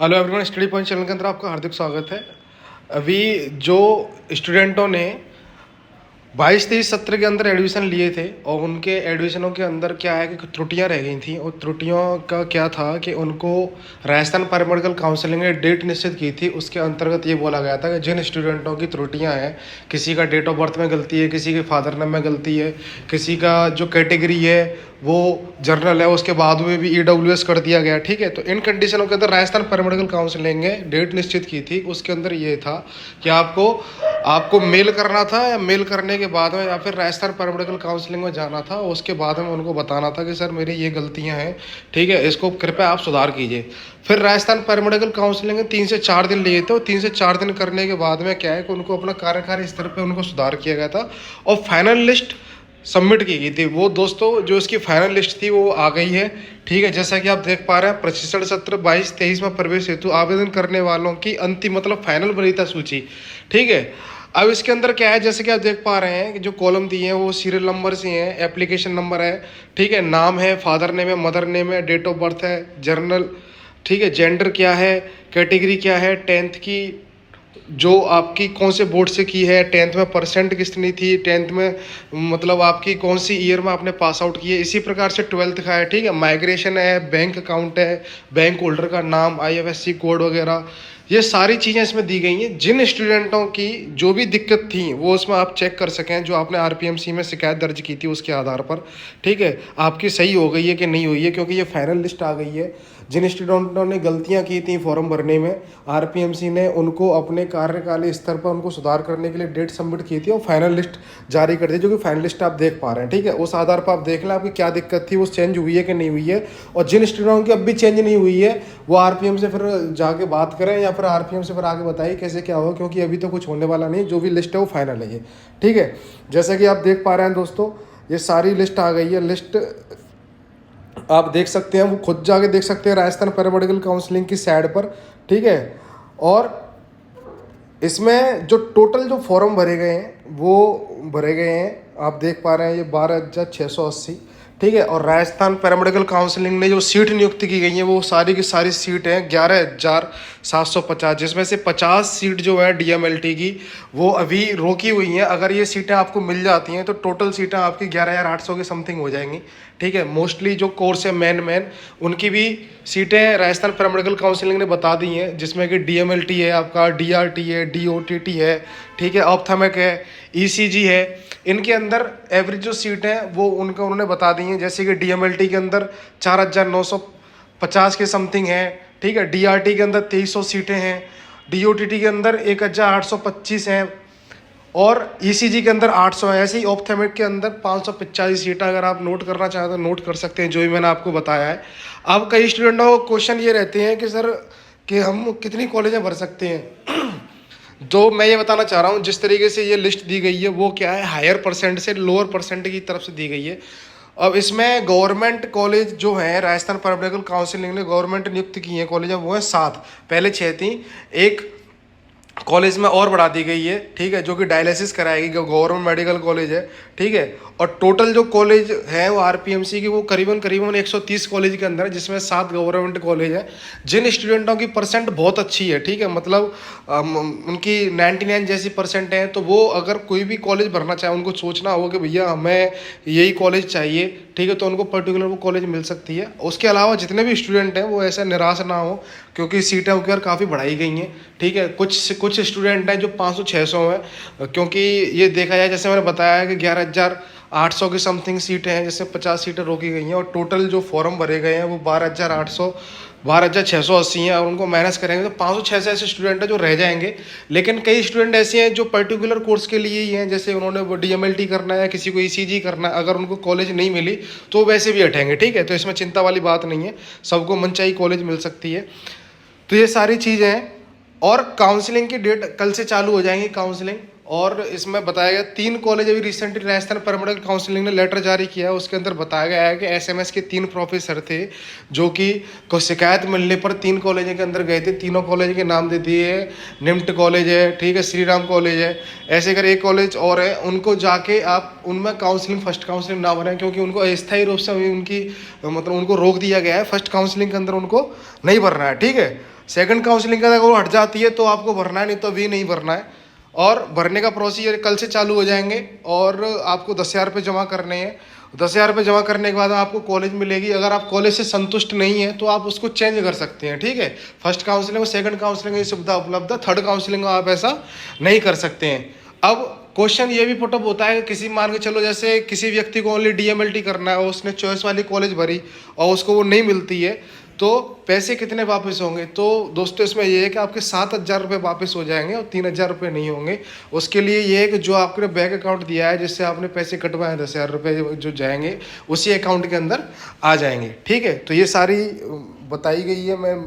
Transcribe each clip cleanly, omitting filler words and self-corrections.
Hello everyone, study point channel के अंदर आपका हार्दिक स्वागत है। अभी जो स्टूडेंटों ने 22-23 सत्र के अंदर एडमिशन लिए थे और उनके एडमिशनों के अंदर क्या है कि त्रुटियां रह गई थी, और त्रुटियों का क्या था कि उनको राजस्थान पैरामेडिकल काउंसिलिंग ने डेट निश्चित की थी। उसके अंतर्गत ये बोला गया था कि जिन स्टूडेंटों की त्रुटियां हैं, किसी का डेट ऑफ बर्थ में गलती है, किसी के फादर नेम में गलती है, किसी का जो कैटेगरी है वो जर्नल है, उसके बाद में भी EWS कर दिया गया, ठीक है। तो इन कंडीशनों के अंदर राजस्थान पैरामेडिकल काउंसिलिंग ने डेट निश्चित की थी। उसके अंदर ये था कि आपको आपको मेल करना था, या मेल करने के बाद में या फिर राजस्थान पैरामेडिकल काउंसलिंग में जाना था। उसके बाद में उनको बताना था कि सर मेरी ये गलतियां हैं, ठीक है, इसको कृपया आप सुधार कीजिए। फिर राजस्थान पैरामेडिकल काउंसलिंग ने 3 से 4 दिन लिए थे, और 3 से 4 दिन करने के बाद में क्या है कि उनको अपना कार्यकारी स्तर पर उनको सुधार किया गया था और फाइनल लिस्ट सबमिट की गई थी। वो दोस्तों जो इसकी फाइनल लिस्ट थी वो आ गई है, ठीक है। जैसा कि आप देख पा रहे हैं, प्रशिक्षण सत्र 22-23 में प्रवेश हेतु आवेदन करने वालों की अंतिम मतलब फाइनल वरीयता सूची, ठीक है। अब इसके अंदर क्या है, जैसे कि आप देख पा रहे हैं कि जो कॉलम दिए हैं वो सीरियल नंबर से हैं, एप्लीकेशन नंबर है, ठीक है, नाम है, फादर नेम है, मदर नेम है, डेट ऑफ बर्थ है, जर्नल, ठीक है, जेंडर क्या है, कैटेगरी क्या है, 10th की जो आपकी कौन से बोर्ड से की है, 10th में परसेंट कितनी थी, 10th में मतलब आपकी कौन सी ईयर में आपने पास आउट किए, इसी प्रकार से 12th का है, ठीक है। माइग्रेशन है, बैंक अकाउंट है, बैंक होल्डर का नाम, IFSC कोड वगैरह, ये सारी चीज़ें इसमें दी गई हैं। जिन स्टूडेंटों की जो भी दिक्कत थी वो उसमें आप चेक कर सकें, जो आपने RPMC में शिकायत दर्ज की थी उसके आधार पर, ठीक है, आपकी सही हो गई है कि नहीं हुई है, क्योंकि ये फाइनल लिस्ट आ गई है। जिन स्टूडेंटों ने गलतियां की थी फॉर्म भरने में, RPMC ने उनको अपने कार्यकालीन स्तर पर उनको सुधार करने के लिए डेट सबमिट की थी और फाइनल लिस्ट जारी कर दी, जो कि फाइनल लिस्ट आप देख पा रहे हैं, ठीक है। उस आधार पर आप देख लें आपकी क्या दिक्कत थी, वो चेंज हुई है कि नहीं हुई है। और जिन स्टूडेंटों की अब भी चेंज नहीं हुई है वो RPM से फिर जाके बात करें, या फिर RPM से फिर आगे बताइए कैसे क्या होगा, क्योंकि अभी तो कुछ होने वाला नहीं, जो भी लिस्ट है वो फाइनल है ये, ठीक है। जैसा कि आप देख पा रहे हैं दोस्तों, ये सारी लिस्ट आ गई है। लिस्ट आप देख सकते हैं, वो खुद जाके देख सकते हैं राजस्थान पैरामेडिकल काउंसलिंग की साइट पर, ठीक है। और इसमें जो टोटल जो फॉर्म भरे गए हैं वो भरे गए हैं, आप देख पा रहे हैं, ये 12,680, ठीक है। और राजस्थान पैरामेडिकल काउंसलिंग ने जो सीट नियुक्त की गई हैं वो सारी की सारी सीट हैं 11,750, जिसमें से 50 सीट जो है DMLT की वो अभी रोकी हुई हैं। अगर ये सीटें आपको मिल जाती हैं तो टोटल सीटें आपकी 11,800 के समथिंग हो जाएंगी, ठीक है। मोस्टली जो कोर्स है मेन उनकी भी सीटें राजस्थान पैरामेडिकल काउंसलिंग ने बता दी हैं, जिसमें कि DMLT है, आपका DRT है, DOTT है, ठीक है, ऑप्थेमिक है, ECG है। इनके अंदर एवरेज जो सीट हैं वो उनको उन्होंने बता दी हैं। जैसे कि DMLT के अंदर 4,950 के समथिंग है, ठीक है। DRT के अंदर 2300 सीटें हैं, DOTT के अंदर 1,825 हैं, और ECG के अंदर 800 है। ऐसे ही ऑप्थेमिक के अंदर 545 सीटें। अगर आप नोट करना चाहें तो नोट कर सकते हैं, जो भी मैंने आपको बताया है। अब कई स्टूडेंटों को क्वेश्चन ये रहते हैं कि सर कि हम कितनी कॉलेजें भर सकते हैं। जो मैं ये बताना चाह रहा हूँ, जिस तरीके से ये लिस्ट दी गई है वो क्या है, हायर परसेंट से लोअर परसेंट की तरफ से दी गई है। अब इसमें गवर्नमेंट कॉलेज जो है राजस्थान पैरामेडिकल काउंसिलिंग ने गवर्नमेंट नियुक्त की हैं कॉलेज, वो है 7, पहले 6 थी, एक कॉलेज में और बढ़ा दी गई है, ठीक है, जो कि डायलिसिस कराएगी, गवर्नमेंट मेडिकल कॉलेज है, ठीक है। और टोटल जो कॉलेज है वो RPMC की वो करीबन 130 कॉलेज के अंदर है, जिसमें 7 गवर्नमेंट कॉलेज है। जिन स्टूडेंटों की परसेंट बहुत अच्छी है, ठीक है, मतलब उनकी 99 जैसी परसेंट है, तो वो अगर कोई भी कॉलेज भरना चाहे, उनको सोचना होगा कि भैया हमें यही कॉलेज चाहिए, ठीक है, तो उनको पर्टिकुलर वो कॉलेज मिल सकती है। उसके अलावा जितने भी स्टूडेंट हैं वो ऐसा निराश ना हो, क्योंकि सीटें वगैरह काफ़ी बढ़ाई गई हैं, ठीक है। कुछ स्टूडेंट हैं जो 500-600 हैं, क्योंकि ये देखा जाए, जैसे मैंने बताया कि 11,800 की समथिंग सीटें हैं, जिससे 50 सीटें रोकी गई हैं, और टोटल जो फॉर्म भरे गए हैं वो 12,680 हैं। और उनको माइनस करेंगे तो 500-600 ऐसे स्टूडेंट हैं जो रह जाएंगे। लेकिन कई स्टूडेंट ऐसे हैं जो पर्टिकुलर कोर्स के लिए ही हैं, जैसे उन्होंने वो DMLT करना है या किसी को ECG करना है, अगर उनको कॉलेज नहीं मिली तो वैसे भी हटेंगे, ठीक है। तो इसमें चिंता वाली बात नहीं है, सबको मनचाही कॉलेज मिल सकती है। तो ये सारी चीज़ें हैं। और काउंसलिंग की डेट कल से चालू हो जाएंगी काउंसलिंग। और इसमें बताया गया 3 कॉलेज अभी रिसेंटली राजस्थान पैरामेडिकल काउंसलिंग ने लेटर जारी किया है, उसके अंदर बताया गया है कि SMS के 3 प्रोफेसर थे जो कि को शिकायत मिलने पर 3 कॉलेज के अंदर गए थे। तीनों कॉलेज के नाम दे दिए है, निम्ट कॉलेज है, ठीक है, श्री राम कॉलेज है, ऐसे कर एक कॉलेज और है। उनको जाके आप उनमें काउंसलिंग फर्स्ट काउंसलिंग ना बनाएं, क्योंकि उनको अस्थायी रूप से उनकी मतलब उनको रोक दिया गया है, फर्स्ट काउंसलिंग के अंदर उनको नहीं भरना है, ठीक है। सेकंड काउंसलिंग का अगर वो हट जाती है तो आपको भरना है, नहीं तो अभी नहीं भरना है। और भरने का प्रोसीजर कल से चालू हो जाएंगे और आपको 10,000 रुपये जमा करने हैं। 10,000 रुपये जमा करने के बाद आपको कॉलेज मिलेगी। अगर आप कॉलेज से संतुष्ट नहीं है तो आप उसको चेंज कर सकते हैं, ठीक है। फर्स्ट काउंसलिंग और सेकंड काउंसलिंग की सुविधा उपलब्ध है, थर्ड काउंसलिंग में आप ऐसा नहीं कर सकते हैं। अब क्वेश्चन ये भी पुटअप होता है कि किसी मान के चलो जैसे किसी व्यक्ति को ओनली DMLT करना है और उसने चॉइस वाली कॉलेज भरी और उसको वो नहीं मिलती है, तो पैसे कितने वापस होंगे। तो दोस्तों इसमें ये है कि आपके 7,000 रुपये वापस हो जाएंगे और 3,000 रुपये नहीं होंगे। उसके लिए ये है कि जो आपने बैंक अकाउंट दिया है जिससे आपने पैसे कटवाए 10,000 रुपये जो जाएंगे उसी अकाउंट के अंदर आ जाएंगे, ठीक है। तो ये सारी बताई गई है मैम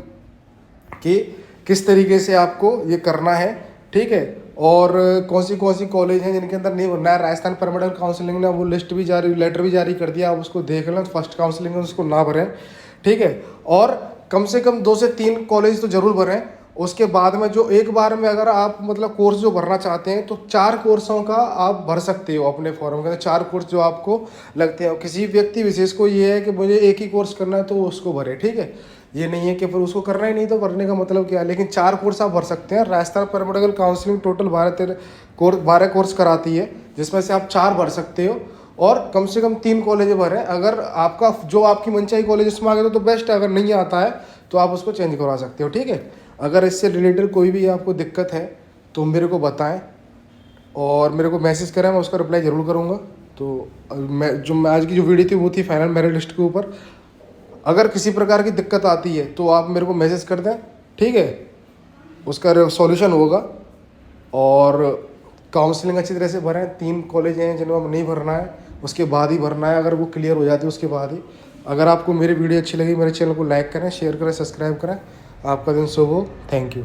कि किस तरीके से आपको ये करना है, ठीक है। और कौन सी कॉलेज हैं जिनके अंदर नहीं भरना है। राजस्थान परमानेंट काउंसलिंग ने वो लेटर भी जारी कर दिया, आप उसको देख लें। फर्स्ट काउंसलिंग में उसको ना भरें, ठीक है। और कम से कम 2 से 3 कॉलेज तो जरूर भरें। उसके बाद में जो एक बार में अगर आप मतलब कोर्स जो भरना चाहते हैं तो 4 कोर्सों का आप भर सकते हो अपने फॉर्म के अंदर। 4 कोर्स जो आपको लगते हैं। किसी व्यक्ति विशेष को ये है कि मुझे एक ही कोर्स करना है तो वो उसको भरे, ठीक है। ये नहीं है कि फिर उसको करना ही नहीं तो भरने का मतलब क्या है। लेकिन 4 कोर्स आप भर सकते हैं। Rajasthan paramedical counselling total 12 course कराती है, जिसमें से आप 4 भर सकते हो और कम से कम 3 कॉलेज भरें। अगर आपका जो आपकी मनचाही कॉलेज उसमें आ गया तो बेस्ट है, अगर नहीं आता है तो आप उसको चेंज करवा सकते हो, ठीक है। अगर इससे रिलेटेड कोई भी आपको दिक्कत है तो मेरे को बताएं और मेरे को मैसेज करें, मैं उसका रिप्लाई ज़रूर करूँगा। तो मैं आज की जो वीडियो थी वो थी फाइनल मेरिट लिस्ट के ऊपर। अगर किसी प्रकार की दिक्कत आती है तो आप मेरे को मैसेज कर दें, ठीक है, उसका सॉल्यूशन होगा। और काउंसलिंग अच्छी तरह से भरें। 3 कॉलेज हैं जिनमें नहीं भरना है, उसके बाद ही भरना है। अगर वो क्लियर हो जाती है उसके बाद ही। अगर आपको मेरी वीडियो अच्छी लगी मेरे चैनल को लाइक करें, शेयर करें, सब्सक्राइब करें। आपका दिन शुभ हो। Thank you.